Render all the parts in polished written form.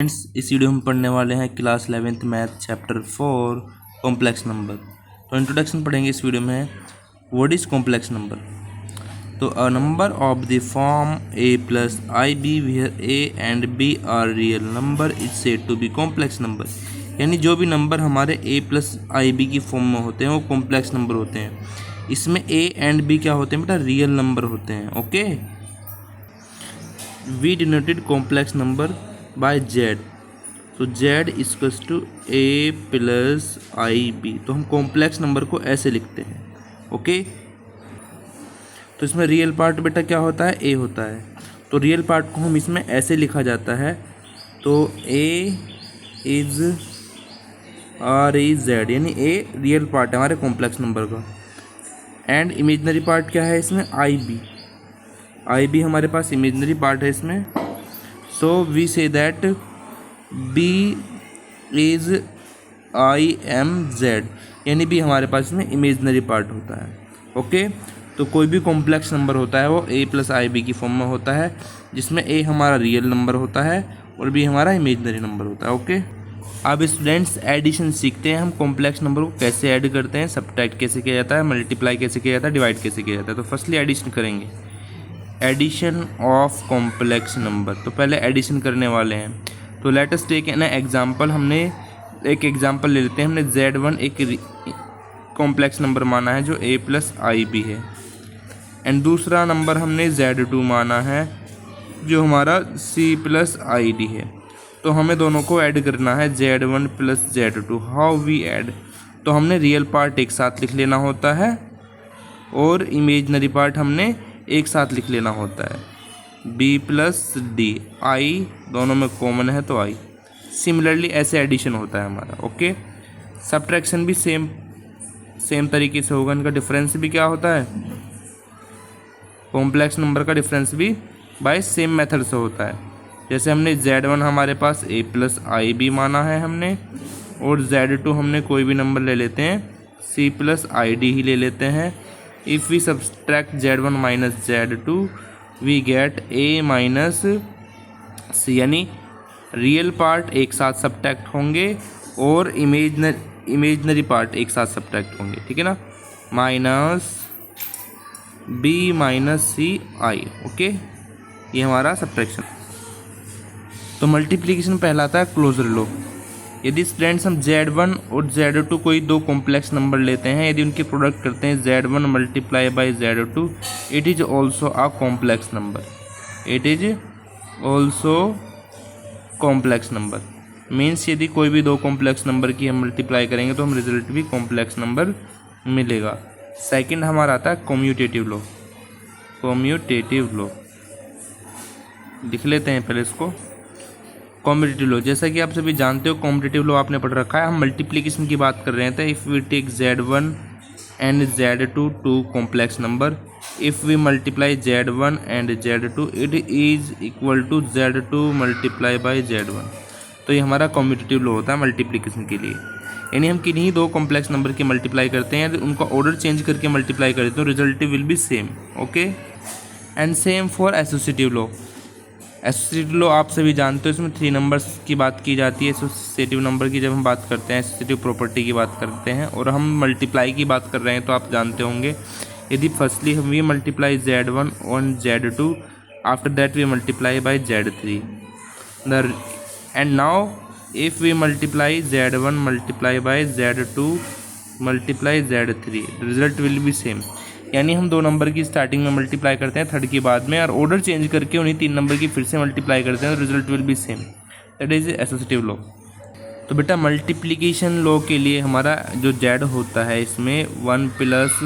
Friends, इस video में पढ़ने वाले हैं class 11th math chapter 4 complex number. तो इंट्रोडक्शन पढ़ेंगे इस वीडियो में। What is complex number? तो a number of the form a plus i b where a and b are real number is said to be complex number. यानी जो भी number हमारे a plus i b की form में होते हैं वो कॉम्प्लेक्स नंबर होते हैं। इसमें a एंड b क्या होते हैं बेटा? रियल नंबर होते हैं। Okay, we denoted complex number by z. तो z equals to a plus i b. तो हम कॉम्प्लेक्स नंबर को ऐसे लिखते हैं। ओके, तो इसमें रियल पार्ट बेटा क्या होता है? ए होता है। तो रियल पार्ट को हम इसमें ऐसे लिखा जाता है। तो ए इज आर ई जेड, यानी ए रियल पार्ट है हमारे कॉम्प्लेक्स नंबर का। एंड इमेजनरी पार्ट क्या है इसमें? आई बी। आई बी हमारे पास इमेजनरी पार्ट है इसमें। So we say that B is I M Z, यानी बी हमारे पास में इमेजनरी पार्ट होता है। ओके, तो कोई भी कॉम्प्लेक्स नंबर होता है वो ए प्लस आई बी की फॉर्म में होता है, जिसमें ए हमारा रियल नंबर होता है और बी हमारा इमेजनरी नंबर होता है। ओके, अब स्टूडेंट्स एडिशन सीखते हैं। हम कॉम्प्लेक्स नंबर को कैसे ऐड करते हैं, सब्ट्रैक्ट कैसे किया जाता है, मल्टीप्लाई कैसे किया जाता है, डिवाइड कैसे किया जाता है। तो फर्स्टली एडिशन करेंगे, एडिशन ऑफ कॉम्प्लेक्स नंबर। तो पहले एडिशन करने वाले हैं। तो let us take an example. हमने एक एग्जांपल ले लेते हैं। हमने Z1 एक कॉम्प्लेक्स नंबर माना है जो a प्लस आई बी है, एंड दूसरा नंबर हमने Z2 माना है जो हमारा C प्लस आई डी है। तो हमें दोनों को ऐड करना है, Z1 plus Z2। How we add? तो हमने रियल पार्ट एक साथ लिख लेना होता है और इमेजनरी पार्ट हमने एक साथ लिख लेना होता है। b प्लस डी, आई दोनों में कॉमन है तो आई। सिमिलरली ऐसे एडिशन होता है हमारा। ओके, सब्ट्रैक्शन भी सेम तरीके से होगा। इनका डिफरेंस भी क्या होता है? कॉम्प्लेक्स नंबर का डिफरेंस भी बाय सेम मेथड से होता है। जैसे हमने Z1 हमारे पास a प्लस आई बी माना है हमने, और Z2 हमने कोई भी नंबर ले लेते हैं, c प्लस आई डी ही ले लेते हैं। If we subtract Z1 minus Z2 we get a minus c, यानी रियल पार्ट एक साथ सब्ट्रैक्ट होंगे और इमेजनरी पार्ट एक साथ सब्ट्रैक्ट होंगे। ठीक है ना? माइनस b माइनस सी आई। ओके, ये हमारा सब्ट्रैक्शन। तो मल्टीप्लिकेशन पहलाता है क्लोजर लॉ। यदि स्टूडेंट्स हम Z1 और Z2 कोई दो कॉम्प्लेक्स नंबर लेते हैं, यदि उनके प्रोडक्ट करते हैं Z1 multiply by Z2, it is also a complex number. It is also complex number means यदि कोई भी दो कॉम्प्लेक्स नंबर की हम मल्टीप्लाई करेंगे तो हम रिजल्ट भी कॉम्प्लेक्स नंबर मिलेगा। सेकंड हमारा आता है कम्यूटेटिव लॉ। कम्यूटेटिव लॉ लिख लेते हैं पहले इसको। कॉम्पिटिटिव लॉ, जैसा कि आप सभी जानते हो कॉम्पिटिटिव लॉ आपने पढ़ रखा है। हम मल्टीप्लिकेशन की बात कर रहे थे। If we take Z1 and Z2 two complex number, if we multiply Z1 and Z2 it is equal to Z2 multiply by Z1। तो ये हमारा कॉम्पिटिटिव लॉ होता है मल्टीप्लिकेशन के लिए। यानी हम किन्हीं दो कॉम्प्लेक्स नंबर की मल्टीप्लाई करते हैं, यदि उनका ऑर्डर चेंज करके मल्टीप्लाई करते हैं तो result will be same. Okay, and same for associative law. Associative law आप सभी जानते हो, इसमें 3 नंबर्स की बात की जाती है। एसोसिएटिव नंबर की जब हम बात करते हैं, एसोसिएटिव प्रॉपर्टी की बात करते हैं, और हम मल्टीप्लाई की बात कर रहे हैं तो आप जानते होंगे, यदि फर्स्टली हम we multiply Z1 on Z2, after that we multiply by Z3 and now if we multiply Z1 multiply by Z2 multiply Z3, result will be same. यानी हम दो नंबर की स्टार्टिंग में मल्टीप्लाई करते हैं, थर्ड की बाद में, और ऑर्डर चेंज करके उन्हीं 3 नंबर की फिर से मल्टीप्लाई करते हैं तो result will be same. That is associative law. तो बेटा मल्टीप्लिकेशन लॉ के लिए हमारा जो Z होता है इसमें 1 प्लस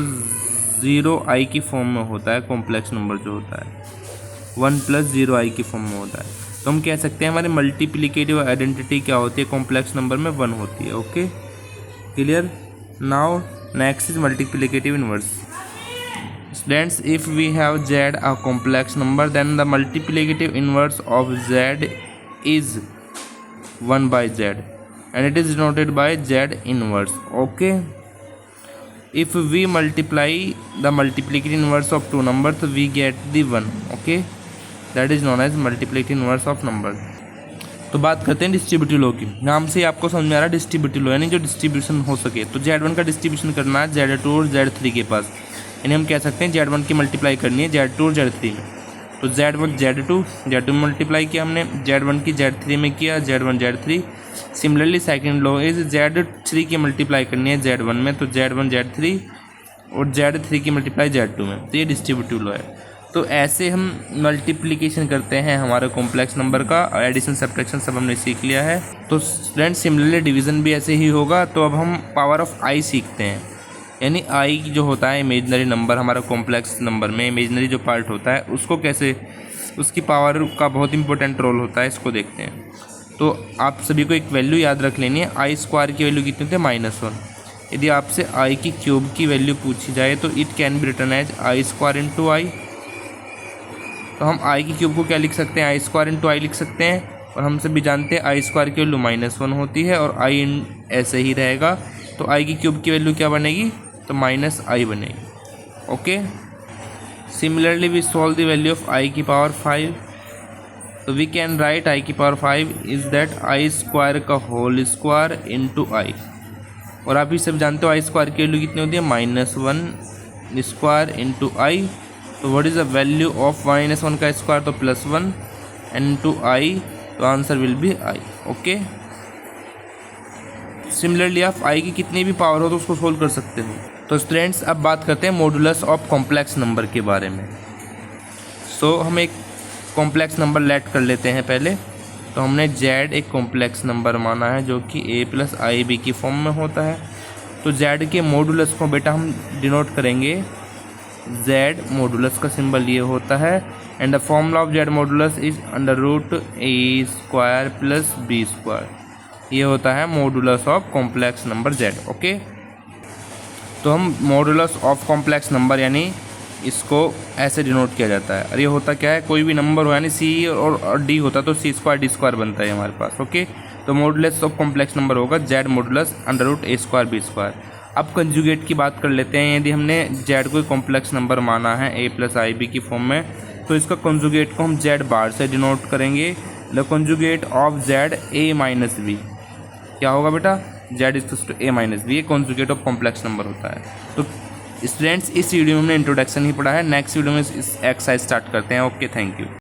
0 आई की फॉर्म में होता है। कॉम्प्लेक्स नंबर जो होता है 1 प्लस 0 आई की फॉर्म में होता है। तो हम कह सकते हैं हमारी मल्टीप्लिकेटिव आइडेंटिटी क्या होती है? कॉम्प्लेक्स नंबर में 1 होती है। Okay, clear? Now next is multiplicative inverse. Students, if we have Z a complex number, then the multiplicative inverse of Z is 1 by Z, and it is denoted by Z inverse. Okay, if we multiply the multiplicative inverse of two numbers, we get the 1. Okay, that is known as multiplicative inverse of number. तो बात करते हैं distributive law की। नाम से ही आपको समझ में आ रहा है डिस्ट्रीब्यूटिव लॉ, यानी जो डिस्ट्रीब्यूशन हो सके। तो Z1 का डिस्ट्रीब्यूशन करना है Z2 और Z3 के पास, यानी हम कह सकते हैं Z1 की मल्टीप्लाई करनी है Z2 और Z3 में। तो Z1 Z2 में मल्टीप्लाई किया हमने, Z1 की Z3 में किया, Z1 Z3। Similarly second law is Z3 की मल्टीप्लाई करनी है Z1 में, तो Z1 Z3 और Z3 की मल्टीप्लाई Z2 में। तो ये डिस्ट्रीब्यूटिव लॉ है। तो ऐसे हम मल्टीप्लिकेशन करते हैं हमारे कॉम्प्लेक्स नंबर का, एडिशन सब्ट्रैक्शन सब हमने सीख लिया है। तो फ्रेंड्स सिमिलरली डिवीज़न भी ऐसे ही होगा। तो अब हम पावर ऑफ i सीखते हैं, यानी i जो होता है इमेजनरी नंबर, हमारा कॉम्प्लेक्स नंबर में इमेजनरी जो पार्ट होता है उसको कैसे, उसकी पावर का बहुत इंपॉर्टेंट रोल होता है, इसको देखते हैं। तो आप सभी को एक वैल्यू याद रख लेनी है, i² की वैल्यू कितनी होती है -1। यदि आपसे i की क्यूब की वैल्यू पूछी जाए तो it can be written as i² into i. तो हम i की क्यूब को क्या लिख सकते हैं, i² इंटू आई लिख सकते हैं। और हम सभी जानते हैं i² की वैल्यू -1 होती है और i ऐसे ही रहेगा। तो i की क्यूब की वैल्यू क्या बनेगी, तो -i बनेगी। Okay, similarly we solve the value of i की पावर 5। तो वी कैन राइट i की पावर 5 इज दैट i² का होल स्क्वायर इंटू आई। और आप ही सब जानते हो i² की वैल्यू कितनी होती है, -1² इंटू आई। तो what is the value of -1 का स्क्वायर, तो +1 इंटू आई। तो answer will be i। Okay, similarly आप i की कितनी भी पावर हो तो उसको सोल्व कर सकते हो। तो स्टूडेंट्स अब बात करते हैं मॉडुलस ऑफ कॉम्प्लेक्स नंबर के बारे में। सो हम एक कॉम्प्लेक्स नंबर लेट कर लेते हैं पहले। तो हमने z एक कॉम्प्लेक्स नंबर माना है जो कि a+ib की फॉर्म में होता है। तो z के मॉडुलस को बेटा हम डिनोट करेंगे, z मॉडुलस का सिंबल ये होता है। And the formula of z modulus is √a² + b²। ये होता है modulus of complex number z। Okay, तो हम मॉडुलस ऑफ कॉम्प्लेक्स नंबर यानी इसको ऐसे डिनोट किया जाता है। और ये होता क्या है, कोई भी नंबर हो यानी c और d होता तो c² d² बनता है हमारे पास। ओके, तो मॉडुलस ऑफ कॉम्प्लेक्स नंबर होगा z मॉडुलस √a² b²। अब कंजुगेट की बात कर लेते हैं। यदि हमने z को कॉम्प्लेक्स नंबर माना है a+ib की फॉर्म में, तो इसका कंजुगेट को हम z बार से डिनोट करेंगे। The conjugate of z a-b क्या होगा बेटा, z = a-b। ये कंजुगेट ऑफ कॉम्प्लेक्स नंबर होता है। तो स्टूडेंट्स इस वीडियो में हमने इंट्रोडक्शन ही पढ़ा है। नेक्स्ट वीडियो में इस एक्सरसाइज स्टार्ट करते हैं। Okay, thank you.